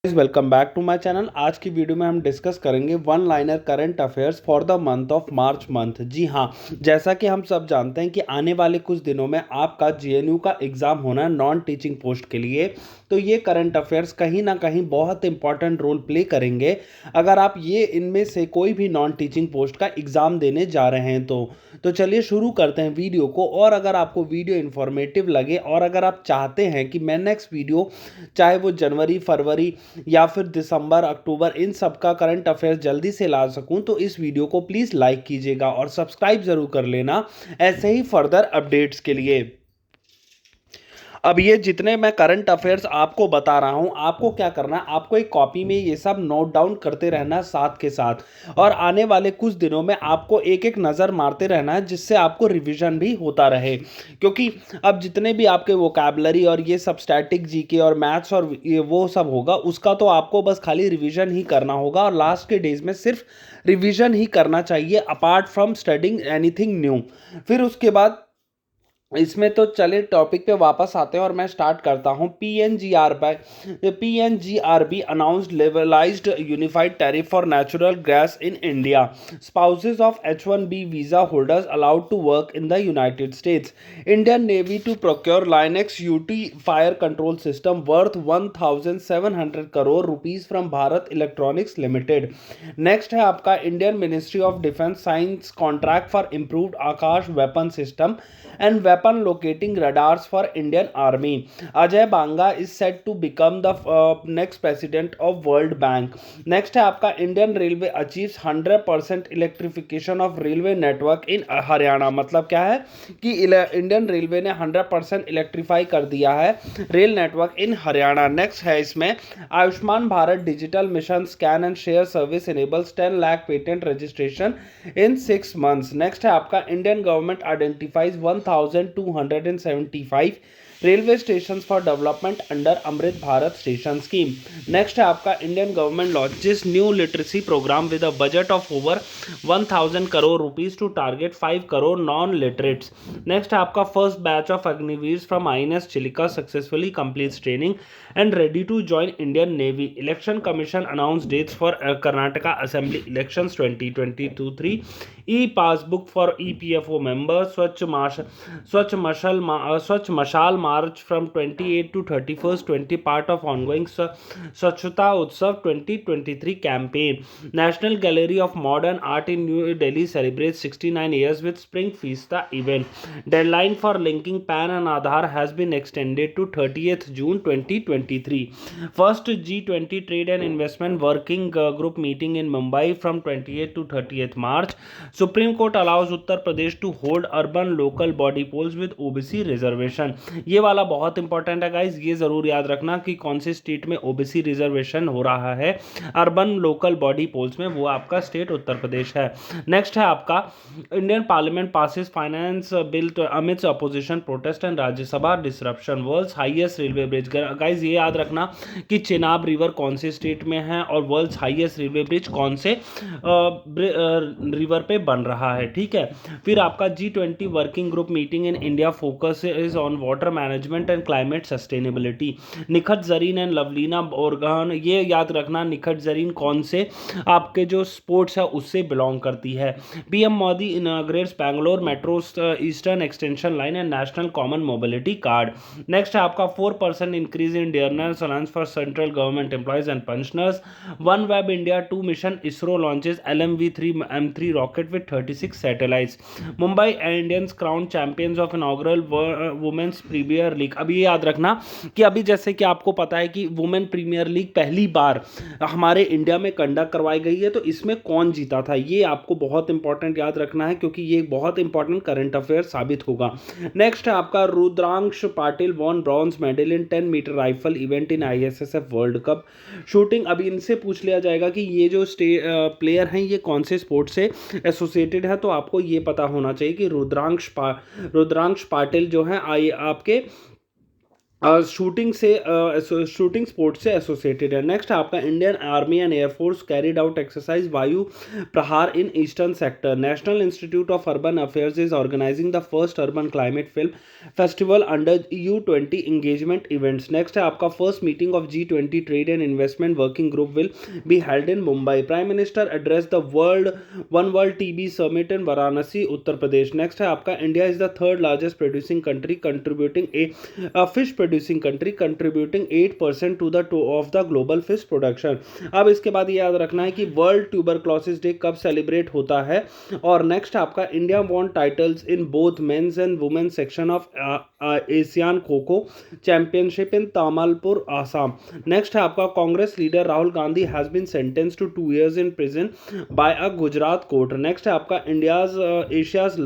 Welcome back to my channel. आज की video में हम डिस्कस करेंगे one liner current affairs for the month of March month. जी हाँ, जैसा कि हम सब जानते हैं कि आने वाले कुछ दिनों में आपका जेएनयू का एग्ज़ाम होना है नॉन टीचिंग पोस्ट के लिए। तो ये करंट अफेयर्स कहीं ना कहीं बहुत इंपॉर्टेंट रोल प्ले करेंगे अगर आप ये इनमें से कोई भी नॉन टीचिंग पोस्ट का एग्ज़ाम देने जा रहे हैं तो चलिए शुरू करते हैं वीडियो को। और अगर आपको वीडियो इन्फॉर्मेटिव लगे और अगर आप चाहते हैं कि मैं नेक्स्ट वीडियो चाहे वो जनवरी, फरवरी या फिर दिसंबर, अक्टूबर, इन सब का करंट अफेयर्स जल्दी से ला सकूं, तो इस वीडियो को प्लीज़ लाइक कीजिएगा और सब्सक्राइब ज़रूर कर लेना ऐसे ही फर्दर अपडेट्स के लिए। अब ये जितने मैं करंट अफेयर्स आपको बता रहा हूँ, आपको क्या करना है, आपको एक कॉपी में ये सब नोट डाउन करते रहना साथ के साथ। और आने वाले कुछ दिनों में आपको एक एक नज़र मारते रहना है जिससे आपको रिवीजन भी होता रहे। क्योंकि अब जितने भी आपके वोकैबलरी और ये सब स्टैटिक जीके और मैथ्स और ये वो सब होगा, उसका तो आपको बस खाली रिवीजन ही करना होगा और लास्ट के डेज में सिर्फ रिवीजन ही करना चाहिए apart from studying anything new. फिर उसके बाद इसमें तो चले टॉपिक पे वापस आते हैं और मैं स्टार्ट करता हूँ। PNGRB announced levelised unified tariff for natural gas in India. Spouses of H-1B visa holders allowed to work in the United States. Indian navy to procure Lynx UT fire control system worth 1700 crore rupees from Bharat electronics limited. Next है आपका Indian ministry of defence signs contract for improved Akash weapon system and weapon locating radars for Indian Army. Ajay Banga is set to become the next president of World Bank. Next है आपका Indian railway achieves 100% electrification of railway network in Haryana. मतलब क्या है कि Indian railway ने 100% electrify कर दिया है rail network in Haryana. Next है इसमें Ayushman Bharat digital mission scan and share service enables 10 lakh patent registration in 6 months. Next है आपका Indian government identifies 1275 railway station for development under Amrit Bharat station scheme. Next है आपका Indian government launches new literacy programme with a budget of over 1000 crore rupees to target 5 crore non literates. Next है आपका first batch of Agniveer from INS Chilika successfully completes training and ready to join Indian navy. Election commission announce dates for Karnataka assembly elections 2022-3। E passbook for EPFO members. Swachh Mashaal march from 28 to 31st 20 part of ongoing Swachhata Utsav 2023 campaign. National gallery of modern art in new Delhi celebrates 69 years with Spring Fiesta event. Deadline for linking PAN and Aadhaar has been extended to 30th June 2023. First G20 Trade and Investment Working Group meeting in Mumbai from 28th to 30th March. Supreme Court allows Uttar Pradesh to hold urban local body polls with OBC reservation. ये वाला बहुत important है guys, ये जरूर याद रखना कि कौन से स्टेट में ओबीसी रिजर्वेशन हो रहा है अर्बन लोकल बॉडी पोल्स में, वो आपका स्टेट उत्तर प्रदेश है। नेक्स्ट है आपका Indian parliament passes finance bill तो amidst opposition protest and Rajya Sabha disruption. World's highest railway bridge. Guys ये याद रखना कि चिनाब रिवर कौन से स्टेट में है और वर्ल्ड्स हाईएस्ट रेलवे ब्रिज कौन से रिवर पे बन रहा है, ठीक है। फिर आपका G20 working group meeting in India focus is on water management and climate sustainability. Nikhat Zareen and Lovlina Borgohain. ये याद रखना निखत जरीन कौन से आपके जो स्पोर्ट्स है उससे बिलोंग करती है। PM Modi inaugurates Bangalore metro eastern extension line and national common mobility card. Next है आपका 4% increase in dearness allowance for central government employees and pensioners. One web India 2 mission ISRO launches LMV-3 rocket with 36 satellites. Mumbai Indians crown champions of inaugural women's premier league. अब ये याद रखना कि अभी जैसे कि आपको पता है कि वुमेन प्रीमियर लीग पहली बार हमारे इंडिया में कंडक्ट करवाई गई है, तो इसमें कौन जीता था ये आपको बहुत इंपॉर्टेंट याद रखना है क्योंकि ये बहुत इंपॉर्टेंट करंट अफेयर साबित होगा। नेक्स्ट है आपका Rudransh Patil won bronze medal in 10 metre rifle event in ISSF world cup shooting. अभी इनसे पूछ लिया जाएगा कि ये जो प्लेयर हैं ये कौन से स्पोर्ट से एसोसिएटेड है, तो आपको ये पता होना चाहिए कि रुद्रांश पाटिल जो है आपके शूटिंग स्पोर्ट्स से एसोसिएटेड है। नेक्स्ट आपका Indian army and air force carried out exercise Vayu Prahar in eastern sector. National institute of urban affairs is organising the first urban climate film festival under EU20 engagement events. Next है आपका first meeting of G20 trade and investment working group will be held in Mumbai. Prime minister address the world TB summit in Varanasi Uttar Pradesh. Next है आपका India is the third largest producing country contributing fish producing country contributing 8% to the of the global fish production. अब इसके बाद ये याद रखना है कि वर्ल्ड ट्यूबरक्लोसिस डे कब सेलिब्रेट होता है। और नेक्स्ट आपका India won titles in both men's and women section of Asian kho kho championship in Tamalpur Assam. Next है आपका Congress leader Rahul Gandhi has been sentence to 2 years in prison bye a Gujarat court. Next है आपका India's Asia's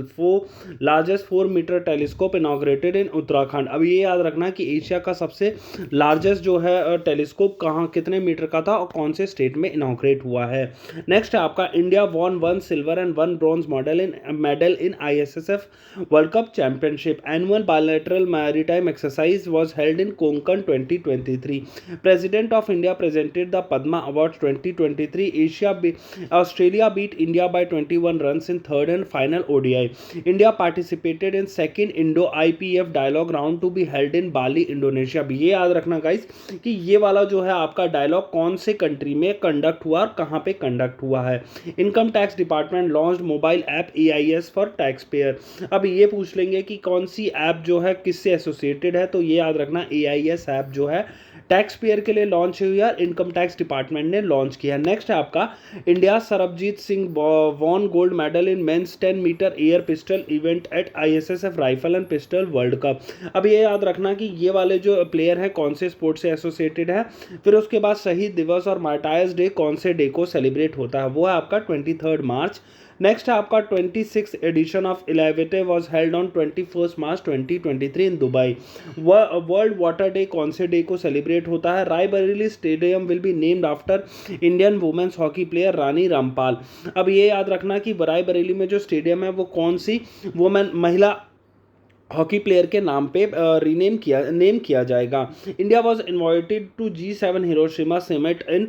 largest 4-meter telescope inaugurated इन उत्तराखंड। अब ये याद रखना कि Asia का सबसे लार्जेस्ट जो है टेलीस्कोप कहाँ कितने मीटर का था और कौन से स्टेट में इनॉग्रेट हुआ है। नेक्स्ट है आपका India won 1 silver and 1 bronze medal in ISSF world cup championship. Annual bilateral maritime exercise was held in Konkan 2023। President of India presented the Padma award 2023। Australia beat India by 21 runs in third and final ODI. India participated in second Indo-IPF dialogue round to be held in Bali, Indonesia। भी ये याद रखना guys कि ये वाला जो है आपका डायलॉग कौन से कंट्री में कंडक्ट हुआ और कहाँ पे कंडक्ट हुआ है। Income tax department launched mobile app AIS for tax payer. अब ये पूछ लेंगे कि कौन सी ऐप जो है किससे एसोसिएटेड है, तो ये याद रखना AIS ऐप जो है टैक्स पेयर के लिए लॉन्च हुई है, इनकम टैक्स डिपार्टमेंट ने लॉन्च किया। नेक्स्ट है आपका India Sarabjeet Singh won gold medal in men's 10-meter air pistol event at ISSF rifle and pistol world cup. अब ये याद रखना कि ये वाले जो प्लेयर हैं कौन से स्पोर्ट से एसोसिएटेड है। फिर उसके बाद शहीद दिवस और मार्टायर्स डे कौन से डे को सेलिब्रेट होता है, वो है आपका 23 मार्च। नेक्स्ट है आपका 26th edition of elevate was held on 21 March 2023 in Dubai. World water day कौन से डे को सेलिब्रेट होता है। Raebareli stadium will be named after Indian women's hockey player Rani Rampal. अब ये याद रखना कि रायबरेली में जो स्टेडियम है वो कौन सी वुमेन महिला हॉकी प्लेयर के नाम पे नेम किया जाएगा। India was invited to G7 Hiroshima summit in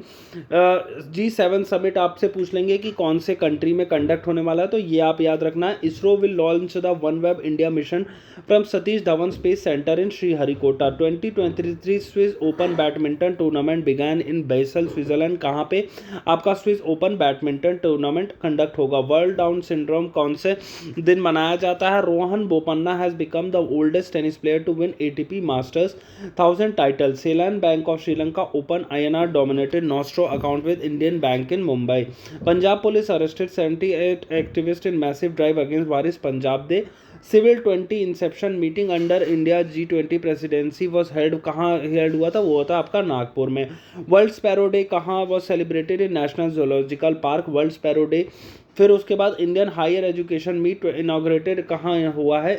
G7 summit आपसे पूछ लेंगे कि कौन से कंट्री में कंडक्ट होने वाला है, तो ये आप याद रखना है। ISRO will launch the OneWeb India mission from Satish Dhawan space centre in Sriharikota. 2023 Swiss open badminton tournament began in Basel Switzerland. कहाँ पे आपका Swiss open badminton tournament conduct होगा। वर्ल्ड डाउन सिंड्रोम कौन से दिन मनाया जाता है। Rohan Bopanna has become the oldest tennis player to win ATP Masters 1000 titles. Ceylon Bank of Sri Lanka opened INR dominated Nostro account with Indian Bank in Mumbai. Punjab police arrested 78 activists in massive drive against Waris Punjab Day. Civil 20 inception meeting under India G20 presidency was held. कहाँ held हुआ था, वो होता आपका नागपुर में। World sparrow day कहाँ was celebrated in national zoological park world sparrow day. फिर उसके बाद Indian higher education meet inaugurated कहाँ हुआ है।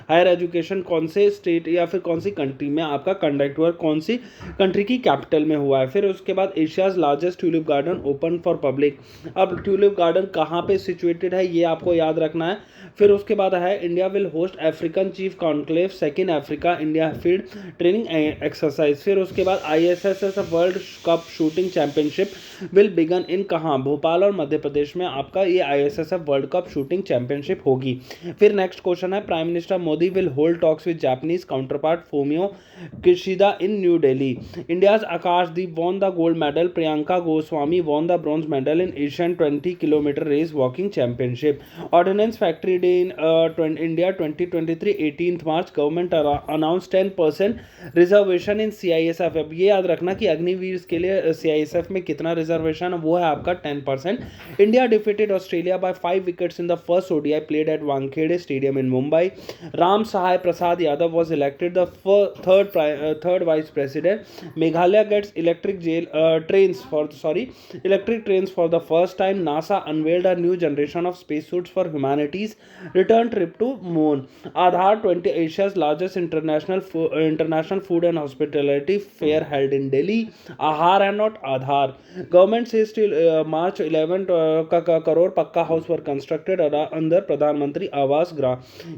हायर एजुकेशन कौन से स्टेट या फिर कौन सी कंट्री में आपका कंडक्ट हुआ, कौन सी कंट्री की कैपिटल में हुआ है। फिर उसके बाद Asia's largest tulip garden open for public. अब ट्यूलिप गार्डन कहाँ पे सिचुएटेड है ये आपको याद रखना है। फिर उसके बाद है India will host African chief conclave second Africa India field training exercise. फिर उसके बाद ISSF world cup shooting championship will begin in कहाँ, भोपाल और मध्य प्रदेश में आपका ये ISSF world cup shooting championship होगी। फिर नेक्स्ट क्वेश्चन है prime minister Modi will hold talks with Japanese counterpart Fumio Kishida in new Delhi. India's Akashdeep won the gold medal. Priyanka Goswami won the bronze medal in Asian 20 kilometre race walking championship. Ordnance factory day in India 2023 18 March. Government announce 10% reservation in CISF। अब ये याद रखना कि अग्निवीर के लिए CISF में कितना reservation है, वो है आपका 10%। India defeated Australia by 5 wickets in the first ODI played at Wankhede stadium in Mumbai. Ram Sahay Prasad Yadav was elected the third vice president. Meghalaya gets electric trains for the first time. NASA unveiled a new generation of space suits for humanities return trip to moon. Aadhaar 20 Asia's largest international food and hospitality fair held in Delhi. Aadhaar and not Aadhaar. Government says till March 11 crore pakka house were constructed under Pradhan Mantri Awas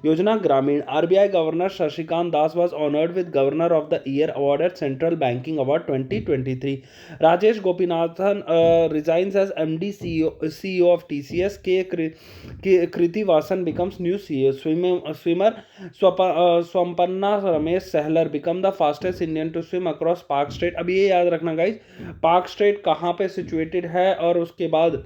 Yojana Gramin. RBI Governor Shashikant Das was honored with Governor of the Year award at Central Banking Award 2023. Rajesh Gopinathan resigns as MD CEO of TCS. Kriti Vasan becomes new CEO. Swimmer Swampanna Ramesh Sehlar become the fastest Indian to swim across Park Strait. अब ये याद रखना guys, park straight कहाँ पे situated है, और उसके बाद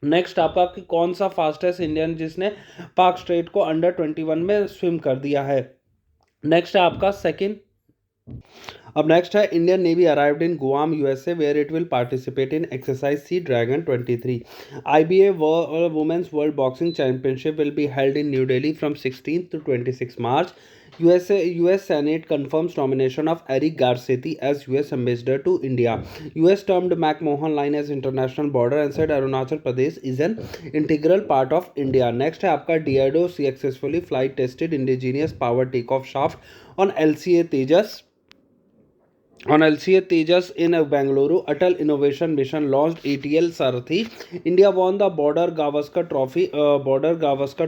नेक्स्ट आपका कि कौन सा फास्टेस्ट इंडियन जिसने पार्क स्ट्रेट को अंडर 21 में स्विम कर दिया है. नेक्स्ट है आपका सेकंड. अब नेक्स्ट है Indian navy arrived in Guam USA where it will participate in exercise sea dragon 23. IBA women's world boxing championship will be held in new Delhi from 16 to 26 March. US Senate confirms nomination of Eric Garcetti as US ambassador to India. US termed McMahon Line as international border and said Arunachal Pradesh is an integral part of India. Next है आपका DRDO successfully flight tested indigenous power takeoff shaft on LCA Tejas. On LCA Tejas in Bengaluru, Atal Innovation Mission launched ATL Sarathi. India won the Border Gavaskar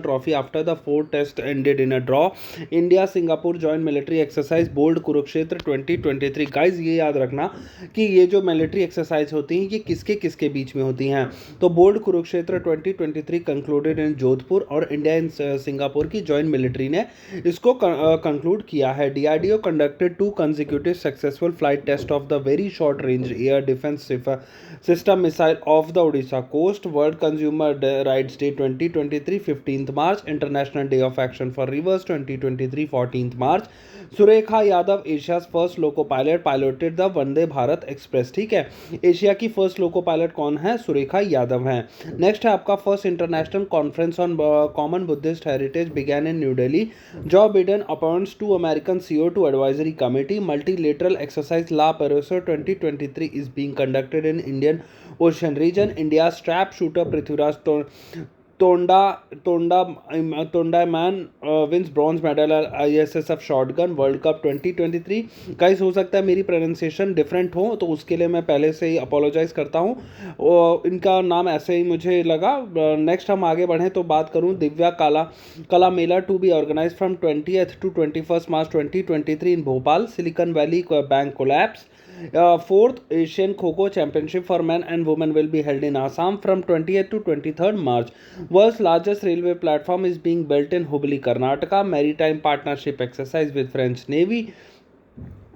Trophy after the 4 tests ended in a draw. India Singapore joint military exercise Bold Kurukshetra 2023. Guys, ये याद रखना कि ये जो military exercise होती हैं ये किसके किसके बीच में होती हैं. तो bold Kurukshetra 2023 concluded in Jodhpur और इंडिया इन सिंगापुर की जॉइंट मिलिट्री ने इसको कंक्लूड किया है. DRDO conducted 2 consecutive successful flight test of the very short range air defense system missile off the Odisha coast. World Consumer Rights Day 2023 15th March. International Day of Action for Rivers 2023 14th March. Surekha Yadav Asia's first loco pilot piloted the Vande Bharat express. ठीक है, Asia की first loco pilot कौन है? सुरेखा यादव है. Next है आपका first international conference on common Buddhist heritage began in new Delhi. Joe Biden appoints 2 American CEO to advisory committee. Multilateral exercise La Perosa 2023 is being conducted in Indian Ocean region. India's trap shooter Prithviraj Tondaiman wins bronze medal at ISSF shotgun World Cup 2023. Guys, हो सकता है मेरी pronunciation different हो, तो उसके लिए मैं पहले से ही अपोलोजाइज करता हूँ. इनका नाम ऐसे ही मुझे लगा. नेक्स्ट हम आगे बढ़ें तो बात करूँ Divya Kala Mela to be organise from 20th to 21st March 2023 in Bhopal. Silicon Valley Bank collapse. Fourth Asian Kho-Kho Championship for men and women will be held in Assam from 20th to 23rd March. World's largest railway platform is being built in Hubli, Karnataka. Maritime partnership exercise with French Navy.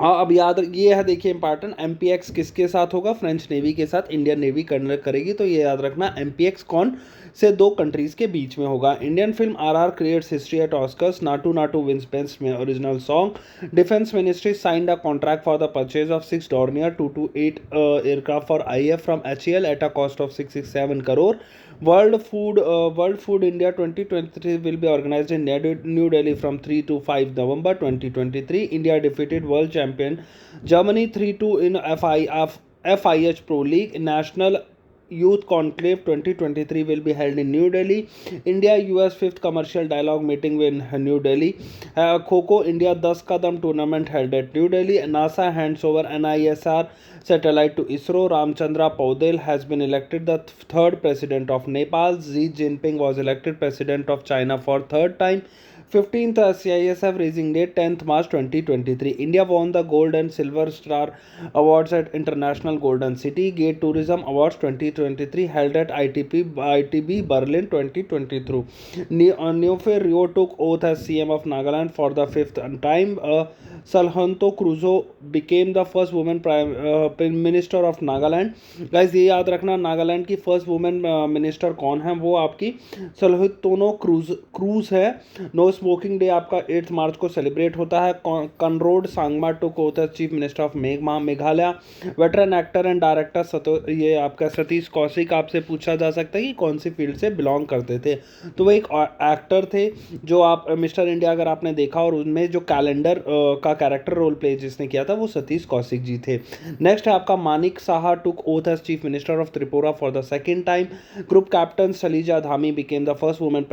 अब याद ये है, देखिए important, MPX किसके साथ होगा? French navy के साथ इंडियन नेवी करेगी. तो ये याद रखना, MPX कौन से 2 कंट्रीज के बीच में होगा. Indian film RR creates history at Oscars. Naatu wins best में original song. Defence ministry signed a contract for the purchase of 6 Dornier 228 aircraft for IAF from HAL at a cost of 667 crore. World Food India 2023 will be organized in New Delhi from 3 to 5 November 2023. India defeated world champion Germany 3-2 in FIH Pro League. National Youth Conclave 2023 will be held in New Delhi. India-US 5th commercial dialogue meeting in New Delhi. Kho-Kho India 10 Kadam tournament held at New Delhi. NASA hands over NISR satellite to ISRO. Ramchandra Paudel has been elected the 3rd president of Nepal. Xi Jinping was elected president of China for 3rd time. 15th CISF raising date 10th March 2023. India won the Gold and Silver Star Awards at International Golden City Gate Tourism Awards 2023 held at ITB Berlin 2023. Neofe Rio took oath as CM of Nagaland for the 5th time. Salhanto Cruzo became the first woman Prime Minister of Nagaland. Guys, ये याद रखना, नागालैंड की first women minister कौन है? वो आपकी सलहतोनो क्रूज है. No smoking day आपका 8 मार्च को सेलिब्रेट होता है। Conrad Sangma took oath as chief minister of Meghalaya. Veteran actor and director ये आपका सतीश कौशिक, आपसे पूछा जा सकता है कि कौन सी फील्ड से बिलोंग करते थे, तो वो एक एक्टर थे जो आप मिस्टर इंडिया अगर आपने देखा और उनमें जो कैलेंडर का कैरेक्टर रोल प्ले जिसने किया था वो सतीश कौशिक जी थे। नेक्स्ट है आपका Manik Saha took oath as chief minister of Tripura for the second time. Group captain Shaliza Dhami became the first woman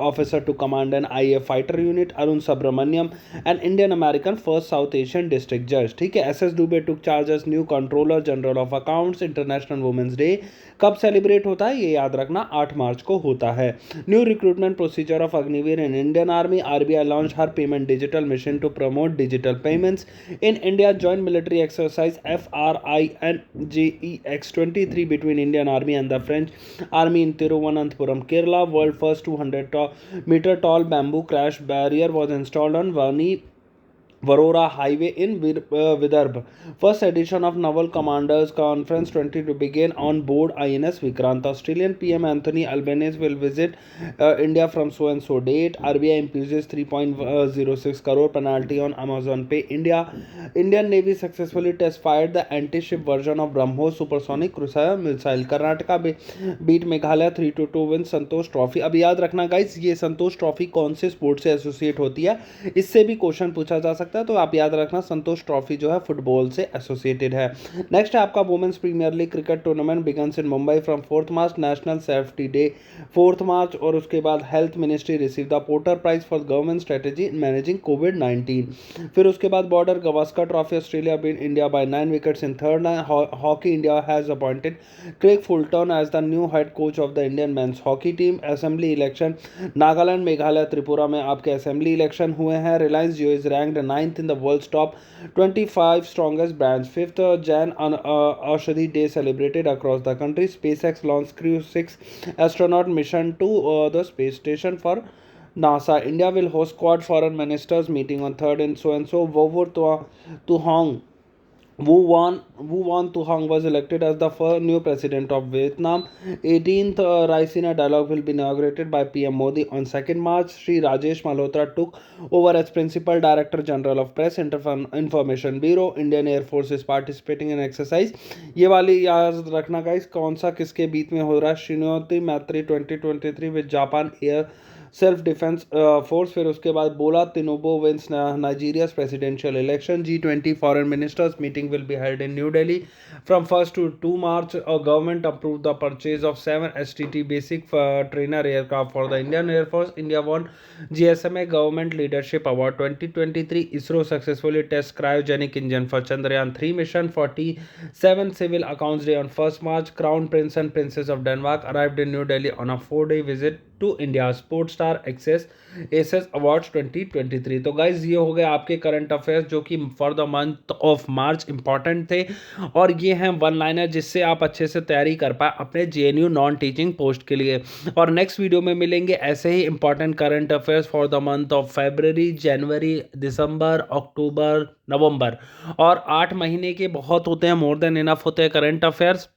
officer to command an IAF fighter unit. Arun Subramaniam, an Indian American first South Asian district judge. ठीक है। SS Dubey took charge as new controller general of accounts. International Women's Day कब celebrate होता है ये याद रखना, 8 March को होता है। New recruitment procedure of Agniveer in Indian army. RBI launched her payment digital mission to promote digital payments in India. Joint military exercise FRINGEX-23 between Indian Army and the French Army in Thiruvananthapuram, Kerala. World first 200-meter tall bamboo crash barrier was installed on Varora Highway in Vidarbha. First edition of Naval Commanders Conference 22 began on board INS Vikrant. Australian PM Anthony Albanese will visit India from so and so date. RBI imposes 3.06 crore penalty on Amazon Pay. Indian Navy successfully test fired the anti-ship version of BrahMos supersonic cruiser missile. Karnataka beat Meghalaya 3-2 win Santosh trophy. अब याद रखना guys, ये संतोष trophy कौन से sport से associate होती है, इससे भी क्वेश्चन पूछा जा सकता है, तो आप याद रखना संतोष ट्रॉफी जो है फुटबॉल से एसोसिएटेड है। नेक्स्ट है आपका women's premier league cricket tournament begins in Mumbai from 4 March. National safety day 4 March. और उसके बाद health ministry receive the Porter Prize for government strategy in managing कोविड-19। फिर उसके बाद border Gavaskar trophy Australia beat India by 9 wickets in third. Hockey India has appointed Craig Fulton as the new head coach of the Indian men's hockey team. Assembly election Nagaland Meghalaya Tripura में आपके assembly election हुए हैं। Reliance Jio is ranked 9th in the world's top 25 strongest brands. 5th Jan Aushadhi Day celebrated across the country. SpaceX launched Crew 6 astronaut mission to the space station for NASA. India will host Quad foreign ministers meeting on 3rd in so and so. Vovur Tuhong Wu Wan Tuhang was elected as the first new president of Vietnam. 18th Raisina dialogue will be inaugurated by PM Modi on 2nd March. Shri Rajesh Malhotra took over as Principal Director General of Press Information Bureau. Indian Air Force is participating in exercise. ये वाली याद रखना guys, कौन सा किसके बीच में हो रहा है, Shinyuu Maitri 2023 with Japan air self defence force. फिर उसके बाद Bola Tinubu wins Nigeria's presidential election. G20 foreign ministers meeting will be held in new Delhi from 1st to 2 March. Government approve the purchase of 7 STT basic trainer aircraft for the Indian air force. India won GSMA government leadership award 2023. ISRO successfully test cryogenic engine for Chandrayaan 3 mission. 47 civil accounts day on 1st March. Crown prince and princess of Denmark arrived in new Delhi on a 4-day visit to India. Sports star aces awards 2023. तो guys ये हो गए आपके current affairs जो कि for the month of March important थे, और ये हैं वन लाइनर जिससे आप अच्छे से तैयारी कर पाए अपने JNU नॉन टीचिंग पोस्ट के लिए। और नेक्स्ट वीडियो में मिलेंगे ऐसे ही important current affairs for the month of February, January, December, October, November, और 8 महीने के बहुत होते हैं, मोर देन इनफ होते हैं करंट अफेयर्स।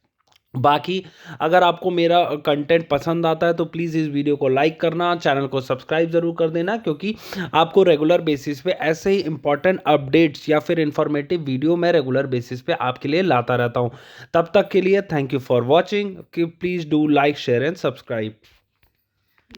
बाकी अगर आपको मेरा कंटेंट पसंद आता है तो प्लीज़ इस वीडियो को लाइक करना, चैनल को सब्सक्राइब ज़रूर कर देना, क्योंकि आपको रेगुलर बेसिस पे ऐसे ही इंपॉर्टेंट अपडेट्स या फिर इंफॉर्मेटिव वीडियो मैं रेगुलर बेसिस पे आपके लिए लाता रहता हूँ। तब तक के लिए thank you for watching. Please do like, share and subscribe.